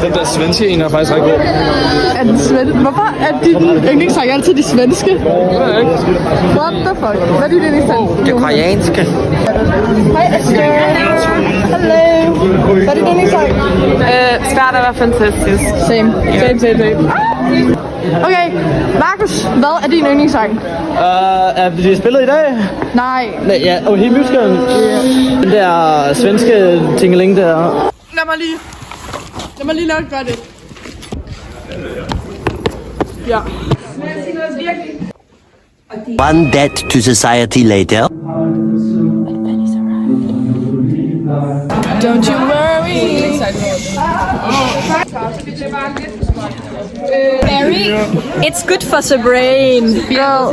Den der svenske en er faktisk ret god. Er den Hvorfor er din yndlingssang altid de svenske? What the fuck? Hvad er din yndlingssang? Det koreanske. Hej Esther. Hallo. Hvad er din yndlingssang? Svært at være fantastisk. Same. Okay, Markus, hvad er din yndlingssang? Er det spillet i dag? Nej. Ja, og hele musicalen. Den der svenske tingeling der. Lad mig lige lave gøre det. Ja. One debt to society later. Don't you worry. Mary, it's good for the brain. Girl.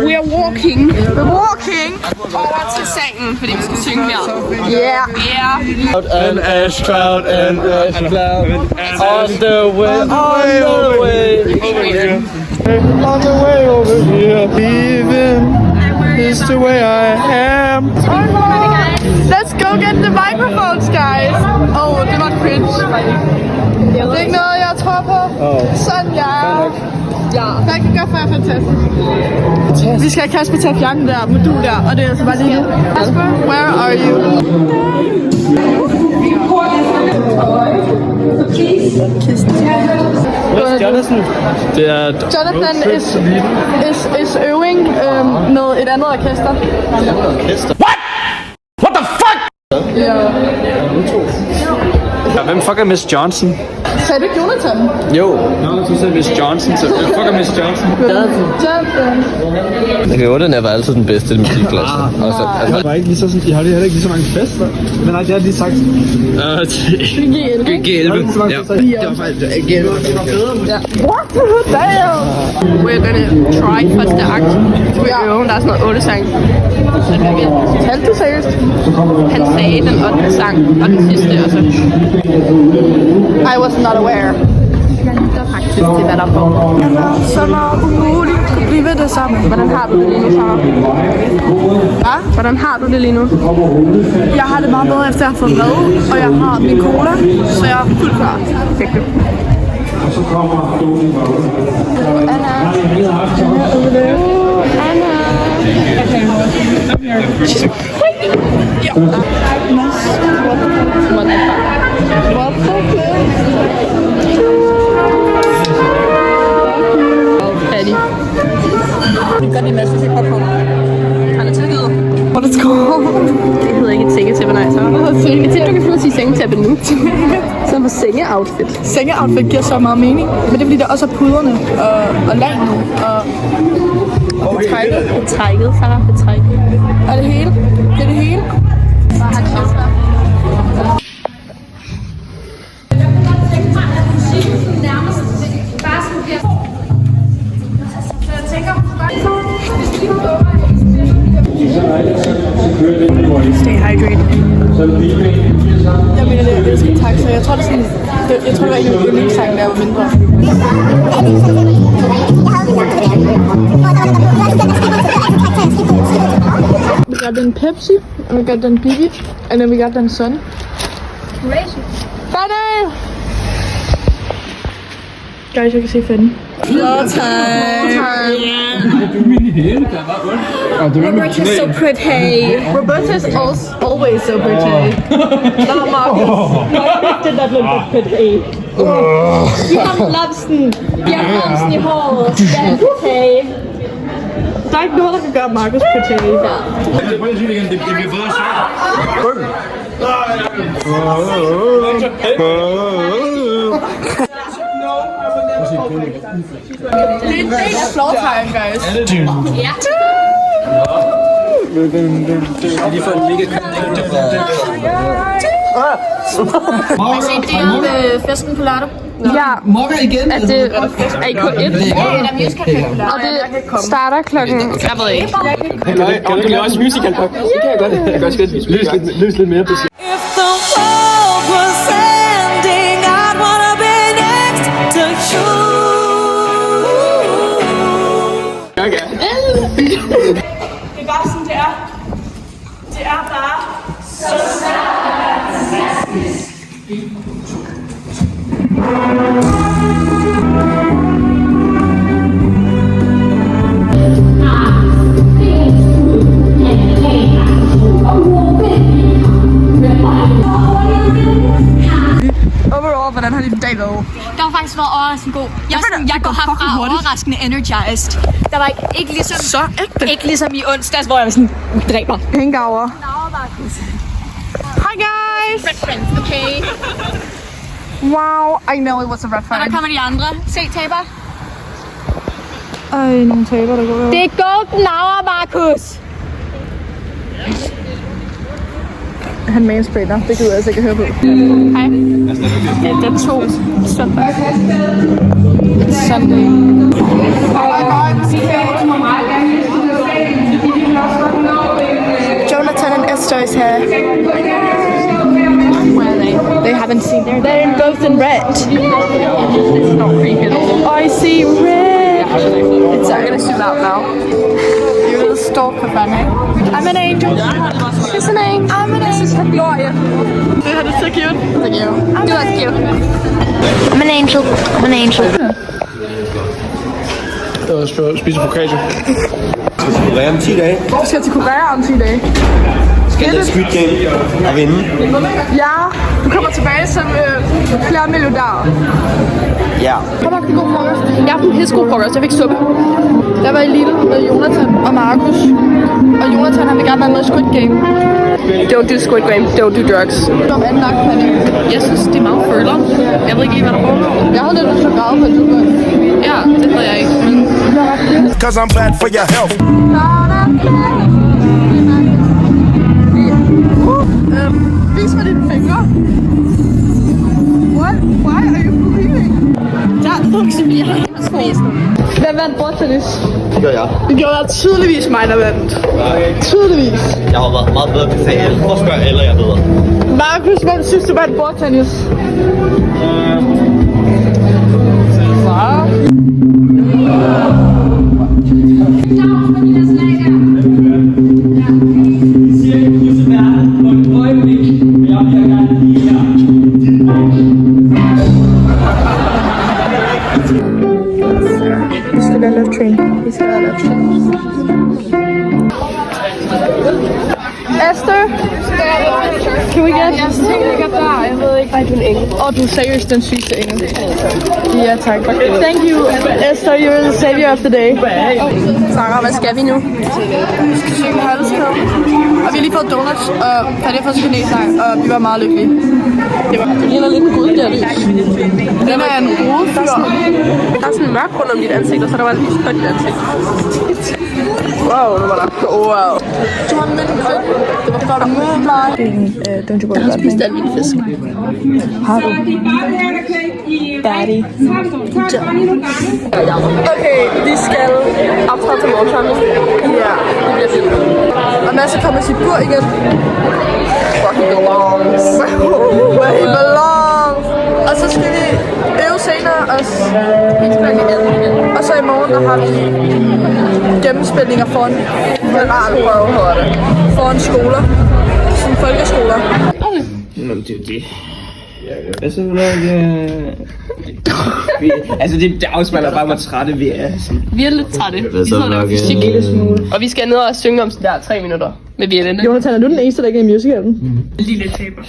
We are walking We're walking. over til sengen, fordi vi skal synge her. Yeah. Yeah. An ash cloud, an ash cloud. On the way, on the way. On the way over here. Leaving is the way I am. Let's go get the microphones, guys. Det var cringe. Det er ikke noget, jeg tror på. Sådan, ja. Hvad kan gøre for jer fantastisk? Vi skal have Kasper til at fjerne den der modul der, og det er altså bare lige nu. Kasper, where are you? Jonathan. Det er Jonathan is øving med et andet orkester. What? What the fuck? Ja. Ja, hvem fuck er Miss Johnson? Sagde du ikke Jonathan? Jo. Nå, du sagde Miss Johnson, så hvem fuck er Miss Johnson? Jonathan. Okay, den var altid den bedste i musikklassen. Det var ikke lige så sådan, I har heller ikke lige så mange fester. Men nej, det har de sagt. G11. Ja. Det var faktisk G11. What? Damn. We're gonna try første akt. Vi øver, der er sådan noget 8 sang. Talte du seriøst? Han sagde den 8. sang og den sidste, og så I was not aware. faktisk til, hvad der er på. Så var umuligt at blive ved det sammen. Hvordan har du det lige nu, Sarah? Hvad? Hvordan har du det lige nu? Jeg har det meget bedre efter jeg har fået mad, og jeg har min cola, så jeg er fuldt klar. Og så kommer Anna. Vi gør det masse til popcorn. Han er tilgivet. What is called? Det hedder ikke et sengetæppe, nej, så. Jeg tænker, du kan få at sige sengetæppe nu. Sådan på sengeoutfit. Sengeoutfit giver så meget mening, men det er fordi, der også er puderne og lagene og Betrækket, Sarah. Betrækket. og det hele. Det er det hele. Bare har det Stay hydrated. Jeg mener det, jeg elsker taxa. Jeg tror det sådan, jeg tror det var en af mine yndlingssange, da jeg var mindre. We got den Pepsi, and we got den Biggie, and then we got den Sun. Fanny! Guys, jeg kan se Fanny. Floor time! Roberta is so pretty. Roberta is always so pretty. Not Marcus. Marcus did not look pretty. Vi har blomsten. Vi har blomsten i håret. Det er pretty. Der er ikke noget, der kan gøre Marcus pretty. Prøv at sige det igen, det bliver bedre Det er en del af floor time, guys. Ja. De får en mega Har I set det om festen på lørdag? Ja. Mokker igen? At det er i K1. Og det starter klokken... Jeg ved ikke. Kan du lave også musical på? Det kan jeg godt. Jeg kan også godt løs lidt mere på sig. If the world was ending, I'd wanna be next to you. Det er bare sådan, det er. Det er bare så fantastisk. Overall, hvordan har din dag været? Der har faktisk været overraskende god. Jeg går herfra overraskende energized. Der var ikke ligesom... Så ægte. Ikke ligesom i onsdags, hvor jeg var sådan, dræber. Hangover. Hi guys! Red friends, okay? Wow, I know it was a red Og der flag. kommer de andre. Se, taber. Ej, nogle taber, der går. Det er golden hour, Markus. Han mansplainer. Det gider jeg altså ikke at høre på. Hej. Det er 2 søndag. Sunday. Jonathan and Esther is here. Where are they? They haven't seen her. They're both in red. I see red. It's not gonna zoom out now. You're a little stalker, Fanny. I'm an angel. Listening. I'm an angel. Gloria. Det er så cute. Thank you. Du er cute. I'm an angel. I'm an angel. Jeg skal spise focaccia. Korea om 10 dage. Vi skal til Korea om 10 dage. Skal det Squid Game og vinde? Ja, du kommer tilbage som flere milliardærer. Ja. Har du haft en god frokost? Jeg har haft en pissegod frokost. Jeg fik suppe. Jeg var i Lidl med Jonathan og Markus. Og Jonathan, han vil gerne være med i Squid Game. Don't do Squid Game. Don't do drugs. Om anlagt panik. Jeg synes, det er meget føler. Jeg ved ikke lige, hvad der foregår. Jeg havde lidt så græde på et tidspunkt. Ja, det ved jeg ikke. Cause I'm bad for your health. Vis mig dine fingre. What? Why are you breathing? Hvem vandt bordtennis? Det gør jeg. Det gjorde jeg tydeligvis mig, der vandt. Tydeligvis. Jeg har været meget bedre til sagen. Hvor spørger alle, jeg bedre? Markus, hvem synes du vandt bordtennis? Vi skal være love train. Vi skal være love train. Esther? Can we get... Jeg tænker ikke der. Jeg ved ikke. Ej, du er en engel. Du er seriøst den sygeste engel. Ja, tak. Thank you, Esther. You're the savior of the day. Sarah, hvad skal vi nu? Vi skal synge halskød. Og vi har lige fået donuts, og Fanny har fået kanelsang, og vi var meget lykkelige. Det ligner lidt en gud, der lys. Den er en rodefyr. Der er sådan en mørk rundt om dit ansigt, og så der var lys på dit ansigt. Wow, nu var der. Wow. Du har en kød. Det var flot. Don't you worry. Jeg har spist al min fisk. Har du? Daddy. Okay, vi skal optræde til morgensamling. Ja, det bliver fint. Og Mads kommer til bur igen. Where he belongs. Where he belongs. Og så skal vi øve senere os. Og så i morgen, der har vi gennemspændinger foran generalprøve, hedder det. Foran skoler. Sådan folkeskoler. Altså, altså det afspejler bare, hvor trætte vi er. Vi er lidt trætte. Vi sidder der fysik. Og vi skal ned og synge om sådan der 3 minutter med Bjellene. Jonathan, er du den eneste, der ikke er i musicalen? Lille taber.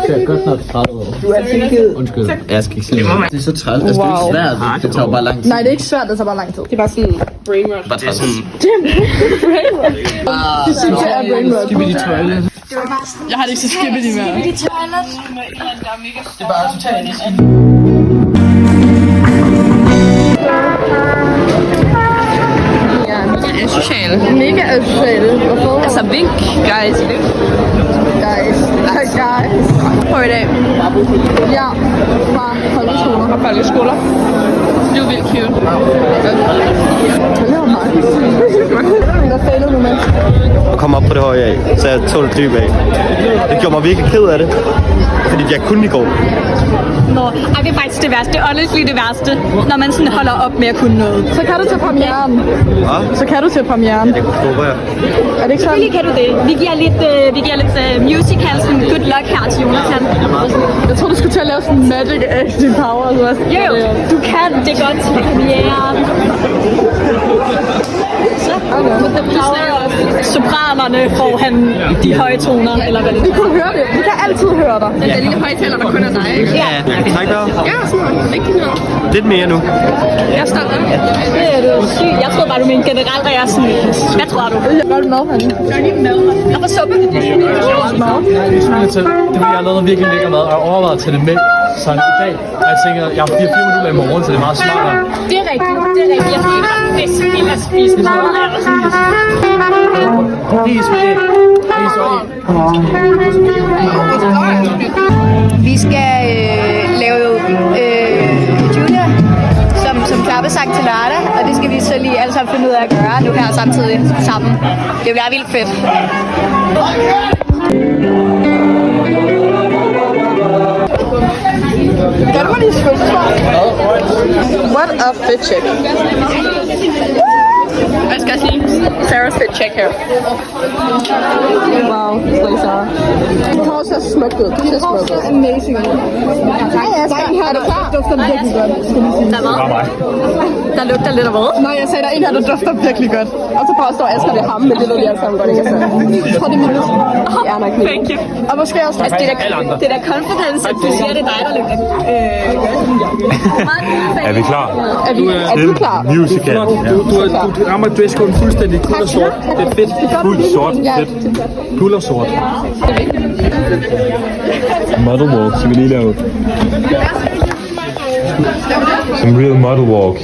Jeg er godt nok træt over. Du er tilgivet. Undskyld. Jeg skal ikke sige det. Det er så træt. Altså, det er ikke svært. Det tager bare lang tid. Nej, det er ikke svært, det tager bare lang tid. Det er bare sådan brainwash. Bare træt sådan. Det synes jeg er brainwash. Skibidi toilet. Jeg har det ikke så skibidi mere. Det er bare totalt easy. Asociale. Mega asociale. Hvorfor? Altså vink, guys. Vink. Guys. Prøv i dag. Ja, fra folkeskoler. Fra folkeskoler. Det er jo vildt cute. Det var mig. Der failede nu med. Og komme op på det høje af, så jeg tog det dyb af. Det gjorde mig virkelig ked af det, fordi jeg kunne i går. Nå, det er faktisk det værste. Det er honestly det værste, når man sådan holder op med at kunne noget. Så kan du til premieren. Ja? Så kan du til premieren. Det håber jeg. Er det ikke sådan? Selvfølgelig kan du det. Vi giver lidt musical, sådan good luck her til Jonathan. Jeg tror du skulle til at lave sådan magic acting power. Jo, du kan det godt til premieren. Så, with the power of sopranerne får han de høje toner, eller hvad det Vi kunne høre det. Vi kan altid høre dig. Den der lille højtaler, der kun er dig, ikke? Ja, jeg kan trække vejret. Ja, sådan rigtig noget. Lidt mere nu. Jeg er stolt af det. Det er du sygt. Jeg tror bare, du mener generelt, at jeg er sådan... Hvad tror du? Hvad er det med, Fanny? Nå, for suppe. Det vil jeg har lavet virkelig lækker mad, og jeg overvejet at tage det med sådan i dag. Og jeg tænker, jeg har 4 minutter i morgen, så det er meget smartere. Det er rigtigt. Det er rigtigt. Jeg føler fisk end at spise mad. Ris med æg. Ris og æg. Vi skal lave Junior som klappesang til lørdag, og det skal vi så lige alle sammen finde ud af at gøre nu her samtidig sammen. Det bliver vildt fedt. Kan du lige spørge? What a fit check. Jeg skal sige, Sarah's fit check her. Wow, det er Sarah. Det kommer også smukt ud. Det ser smukt ud. Amazing. Hej Asger, er du klar? Det dufter virkelig godt, skal vi sige. Der lugter lidt af hvad? Nej, jeg sagde, der er en her, der dufter virkelig godt. Og så påstår Asger, det er ham, men det ved vi alle sammen godt, ikke? Jeg tror, det er minus. Ja, nok ikke. Thank you. Og måske også... Altså, det er da confidence, at du siger, det er dig, der lugter. Er vi klar? Er du klar? Musical. Du rammer dresscoden fuldstændig guld og sort. Det er fedt. Guld, sort, fedt. Guld og sort. Model walk, skal vi lige lave. Some real model walk.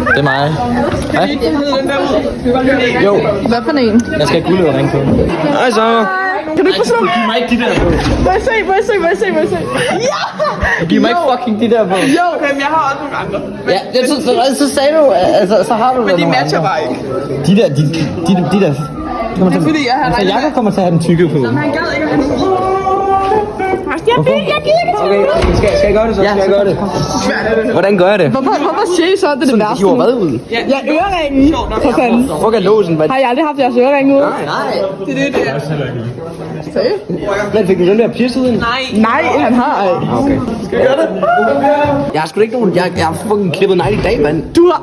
Det er mig. Hej. Jo. Hvad for en? Jeg skal have guldøring på. Hej så. Kan du ikke forstå? Giv mig ikke de der på. Må jeg se? Ja! Giv mig ikke fucking de der på. Jo, men jeg har også nogle andre. Ja, så sagde du, altså, så har du Men de matcher bare ikke. De der. Det er fordi, jeg har regnet Jakob kommer til at have den tykke på. Han gad ikke at jeg gider ikke. Okay, skal jeg gøre det så? Ja, skal jeg gøre det? Hvordan gør jeg det? Hvorfor siger I så, at det er det værste? Hiver hvad ud? Ja, øringen. For fanden. Hvor kan låsen? Har I aldrig haft jeres øring ude? Nej. Det er. Seriøst? Hvad, fik du den der pierce uden? Nej, han har ej. Okay. Skal vi gøre det? Jeg har sgu ikke nogen... Jeg har fucking klippet negl i dag, mand. Du har...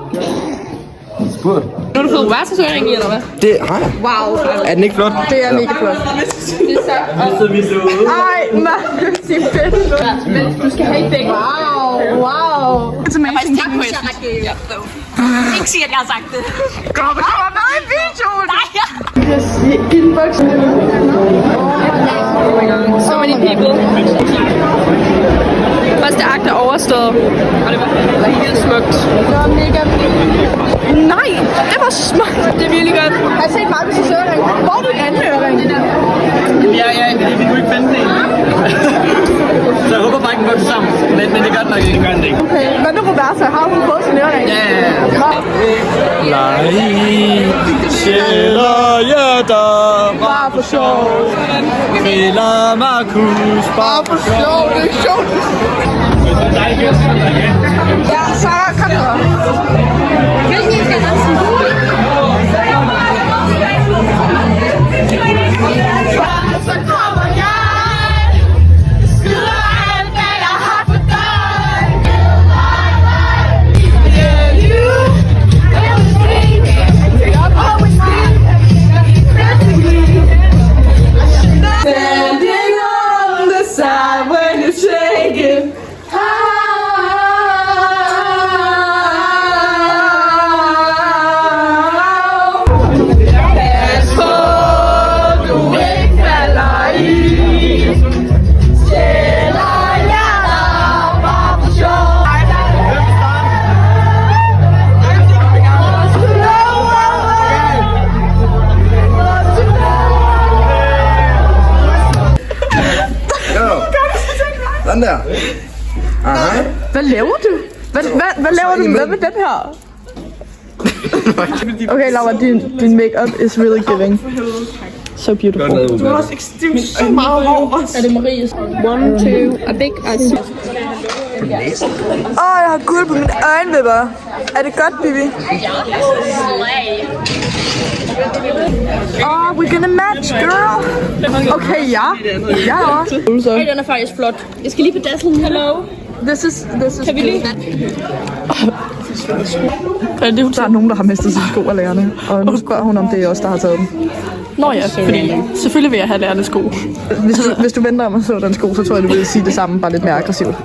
Spurgt. Nu har du fået værtsøring i, eller hvad? Det har jeg. Wow. Er den ikke flot? Det er mega flot. Det er så. Ej, man. Det er fedt. Men du skal have i begge. Wow. It's amazing. Ikke sige, at jeg har sagt det. Kom med i videoen. Nej, Yes, inbox. So many people. Første akt er overstået. Og det var helt smukt. Det var mega... Nej, det var smukt. Det er virkelig godt. Har jeg set Marcus' øring? Hvor er du en anden øring? Vi kunne ikke finde den. Så jeg håber bare ikke, den går sammen. Men det gør den nok ikke. Det gør den ikke. Okay, hvad nu Roberta? Har hun fået sin øring? Ja. Nå. Sjæler hjerter, Bare for sjov. Griller Markus, Bare for sjov, det er sjovt. Ja, Sarah, kom så. hvilken skal man sige? Så kommer jeg. Skyder alt, hvad jeg har for dig. Yeah, you. Standing on the side when you shake it. Hvad laver du? Hvad laver du? Hvad med den her? Okay, Laura, din makeup is really giving. So beautiful. Du har også ekstremt så meget hår. Er det Maries? 1, 2, a big eyes. Jeg har guld på mine øjenvipper. Er det godt, Bibi? We're gonna match, girl. Okay, ja. Ja, også. Hey, den er faktisk flot. Jeg skal lige på dassen. Hello. This is Kan vi lige? Der er nogen, der har mistet sine sko af lærerne. Og nu spørger hun, om det er os, der har taget dem. Nå ja, fordi selvfølgelig vil jeg have lærerne sko. Hvis du venter om at så den sko, så tror jeg, du vil sige det samme, bare lidt mere aggressivt.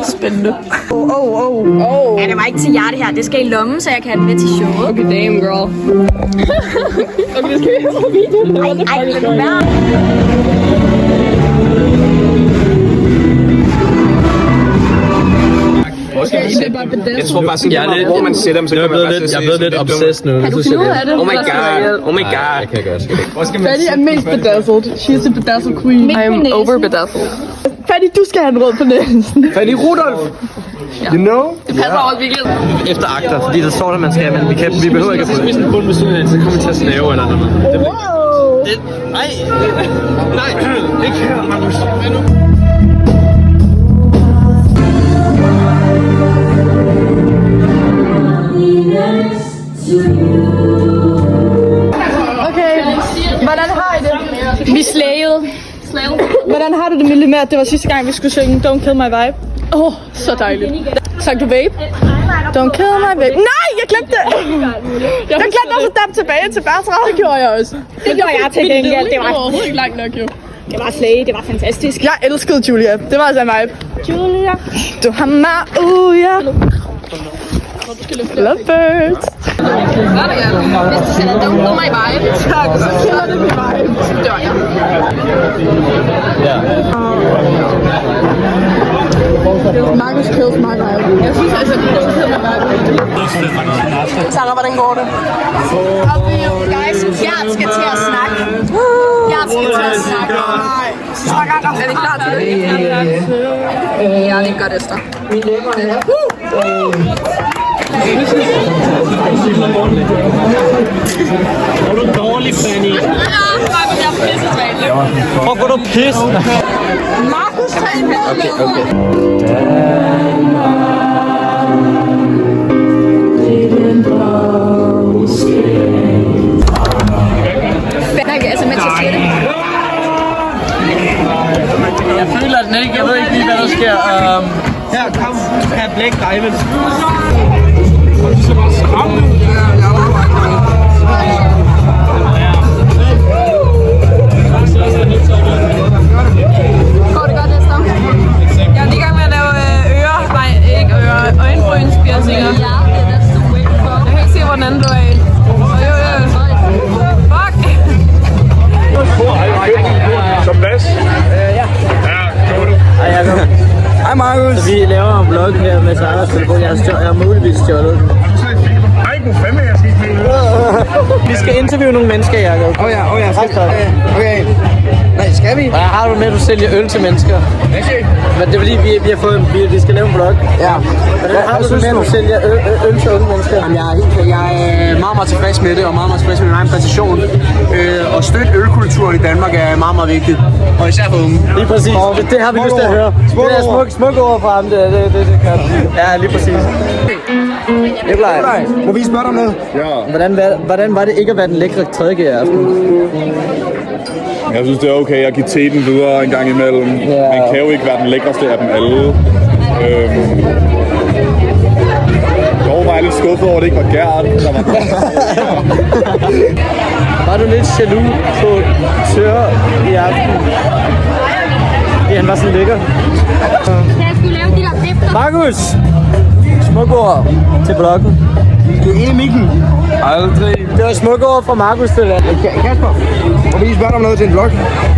Spændende. Ja, det var ikke til jer det her. Det skal i lommen, så jeg kan have det med til showet. Okay, damn girl. Okay, det skal vi have på videoen. Ej, lad nu være. Jeg tror bare sådan, hvor man sætter dem, så kan man bare Jeg er blevet lidt obsessed nu. Kan du finde ud af det? Oh my god. Oh my god. Det kan jeg godt. Fanny er mest bedazzled. She's the bedazzled queen. I'm over bedazzled. Fanny, du skal have en rød på næsen. Fanny Rudolf. You know? Det passer også virkelig. Efter akter, fordi der står der, man skal, men vi behøver ikke at få det. Hvis den kun ved siden af, så kommer vi til at snave eller noget. Nej, ikke her, Magnus. Okay, hvordan har I det? Vi slægede. Hvordan har du det med, at det var sidste gang, vi skulle synge Don't Kill My Vibe? Så dejligt. Sang du vape? Don't kill my vape. Nej, jeg glemte det! Jeg glemte også at dappe tilbage til Bertram. Det gjorde jeg også. Det gjorde jeg til gengæld. Det var overhovedet ikke langt nok, jo. Det var slæge, det var fantastisk. Jeg elskede Julia. Det var altså en vibe. Julia. Du har mig, Lovebirds. Hvis du sætter Don't Kill My Vibe, så killer det min vibe. Så dør jeg. Marcus kills my vibe. Jeg synes altså, det Don't Kill My Vibe. Sarah, hvordan går det? Guys, Gert skal til at snakke. Gert skal til at snakke. Er det klar til det? Ja, det er godt, Esther. Er du dårlig, Fanny? Jeg er pissesvagt. Hvorfor er du pisse? Marcus, tag en med. Nej, altså Mathias siger det. Jeg føler den ikke. Jeg ved ikke lige, hvad der sker. Her, kom. Her, Black Diamonds. Går det godt, Esther? Jeg er lige i gang med at lave øjenbrynspiercinger. Jeg kan ikke se, hvor den anden du er i. Fuck! Som Mads? Ja. Ja, går du? Hej, Jacob. Hej, Markus. Så vi laver en vlog her med Sarahs telefon. Jeg har muligvis stjålet den. Ej, hvor fanden jeg skal spille? Vi skal interviewe nogle mennesker, Jacob. Ja. Okay. Nej, skal vi? Hvad har du med, at du sælger øl til mennesker? Men det er fordi, vi skal lave en vlog. Ja. Hvad har du med, at du sælger øl til unge mennesker? Jamen, jeg er meget tilfreds med det, og meget tilfreds med min egen præstation. Og støtte ølkulturen i Danmark er meget vigtigt. Og især for unge. Lige præcis. Det har vi lyst til at høre. Det er smukke ord fra ham. Det kan. Ja, lige præcis. Nikolaj, må vi spørge dig om noget? Ja. Hvordan var det ikke at være den lækre tredje i aften? Jeg synes, det er okay at give teten videre en gang imellem. Man kan jo ikke være den lækreste af dem alle. Dog var jeg lidt skuffet over, at det ikke var Gert, der var Var du lidt jaloux på Tør i aften? Fordi han var sådan lækker. Jeg skulle lave de der dipter. Markus! Smukke ord til bloggen. Du er enig i mikken. aldrig. Det var smukke ord fra Markus til det. Kasper, må vi spørge dig om noget til en vlog?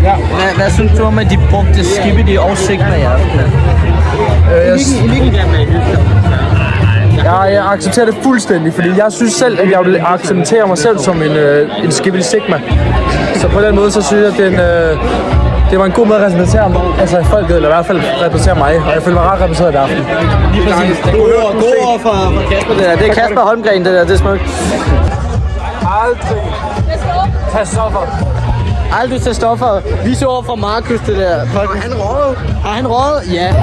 Ja. Hvad synes du om, at de brugte Skibidi og Sigma i aften? Jeg accepterer det fuldstændig, fordi jeg synes selv, at jeg vil acceptere mig selv som en Skibidi Sigma. Så på den måde, så synes jeg, at Det var en god måde at repræsentere mig, altså folket, eller i hvert fald repræsentere mig, og jeg føler mig ret repræsenteret i aften. Lige præcis. God ord for Kasper, det der. Det er Kasper Holmgren, det der. Det er smukt. Aldrig tag stoffer. Aldrig tage stoffer. Vi så over fra Markus, det der. Har han røget? Har han røget? Ja.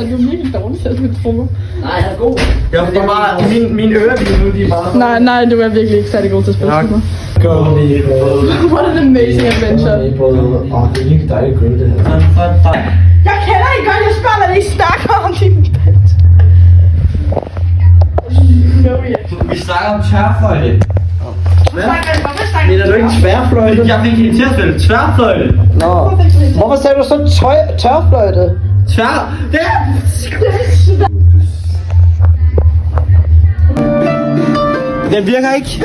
Du er virkelig dårlig til at spille trommer. Nej, han er god. Ja, det er bare mine ører, de er bare... Nej, du er virkelig ikke særlig god til at spille trommer. What an amazing adventure. Det er virkelig dejligt at gøre det her. Jeg kender ikke godt, jeg spørger, hvad I snakker om, din band. Vi snakker om tværfløjte. Hvad? Mener du ikke tværfløjte? Jeg fik hende til at spille tværfløjte. Nå. Hvorfor sagde du så tørfløjte? Tvær... Det er... Den virker ikke.